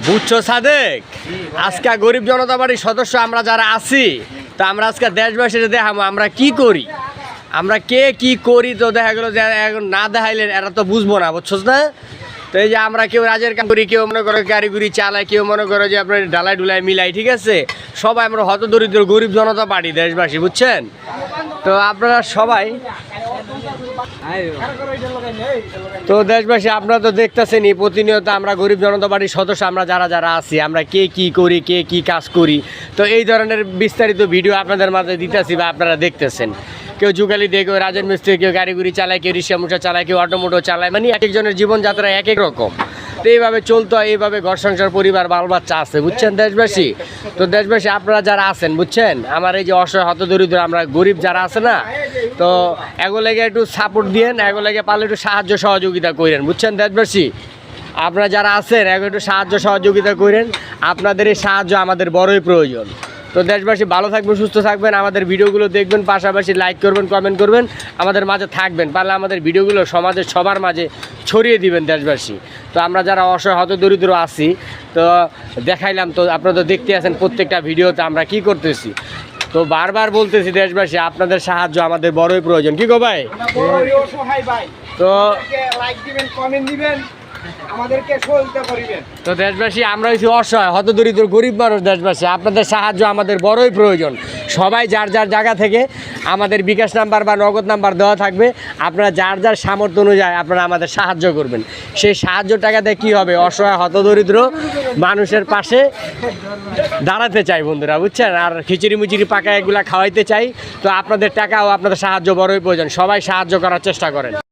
বুঝছো সাদেক, আজকে গরিব জনতা পার্টির সদস্য আমরা যারা আছি, তা আমরা আজকে দেশবাসীর দেখাবো আমরা কি করি, আমরা কে কি করি। তো দেখা গেলো যে এখন না দেখাইলে এরা তো বুঝবো না, বুঝছোস না। তো এই যে আমরা কেউ রাজের কাম করি, কেউ মনে করো কারিগরি চালায়, কেউ মনে করো যে আপনার ডালাই ডুলাই মিলাই, ঠিক আছে। সবাই আমরা হতদরিদ্র গরিব জনতা পার্টি দেশবাসী, বুঝছেন। তো আপনারা সবাই তো দেশবাসী আপনারা তো দেখতেছেনই প্রতিনিয়ত আমরা গরিব জনতা পার্টির সদস্য আমরা যারা যারা আছি, আমরা কে কি করি, কে কি কাজ করি। তো এই ধরনের বিস্তারিত ভিডিও আপনাদের মাঝে দিতেছি বা আপনারা দেখতেছেন। কেউ যুগালি দিয়ে, কেউ রাজের মিস্ত্রি, কেউ কারিগরি চালায়, কেউ রিক্সা মুঠা চালায়, কেউ অটোমোটো চালায়, মানে এক একজনের জীবনযাত্রা এক এক রকম। তো এইভাবে চলতে হয়, এইভাবে ঘর সংসার পরিবার বাল বাচ্চা আছে, বুঝছেন দেশবাসী। তো দেশবাসী আপনারা যারা আছেন, বুঝছেন, আমার এই যে অসহায় হতদরিদ্র আমরা গরিব যারা আছে না, তো এগুলোকে একটু সাপোর্ট দিয়েন, এগুলোকে পারলে একটু সাহায্য সহযোগিতা করেন, বুঝছেন দেশবাসী। আপনারা যারা আছেন একটু সাহায্য সহযোগিতা করেন, আপনাদের এই সাহায্য আমাদের বড়ই প্রয়োজন। তো দেশবাসী ভালো থাকবেন, সুস্থ থাকবেন, আমাদের ভিডিওগুলো দেখবেন, পাশাপাশি লাইক করবেন, কমেন্ট করবেন, আমাদের মাঝে থাকবেন, পারলে আমাদের ভিডিওগুলো সমাজের সবার মাঝে ছড়িয়ে দিবেন দেশবাসী। তো আমরা যারা অসহায় হতদরিদ্র আছি, তো দেখাইলাম, তো আপনারা তো দেখতে আছেন প্রত্যেকটা ভিডিওতে আমরা কি করতেছি। তো বারবার বলতেছি দেশবাসী আপনাদের সাহায্য আমাদের বড়ই প্রয়োজন, কি গো ভাই। তো লাইক দিবেন, কমেন্ট দিবেন, আমাদেরকে সহযোগিতা করিবেন। তো দেশবাসী আমরা হচ্ছি অসহায় হতদরিদ্র গরিব মানুষ দেশবাসী, আপনাদের সাহায্য আমাদের বড়ই প্রয়োজন। সবাই যার যার জায়গা থেকে আমাদের বিকাশ নাম্বার বা নগদ নাম্বার দেওয়া থাকবে, আপনারা যার যার সামর্থ্য অনুযায়ী আপনারা আমাদের সাহায্য করবেন। সেই সাহায্য টাকাতে কি হবে, অসহায় হতদরিদ্র মানুষের পাশে দাঁড়াতে চাই বন্ধুরা, বুঝছেন। আর খিচুড়ি মুচুরি পাকা এগুলা খাওয়াইতে চাই। তো আপনাদের টাকা ও আপনাদের সাহায্য বড়ই প্রয়োজন, সবাই সাহায্য করার চেষ্টা করেন।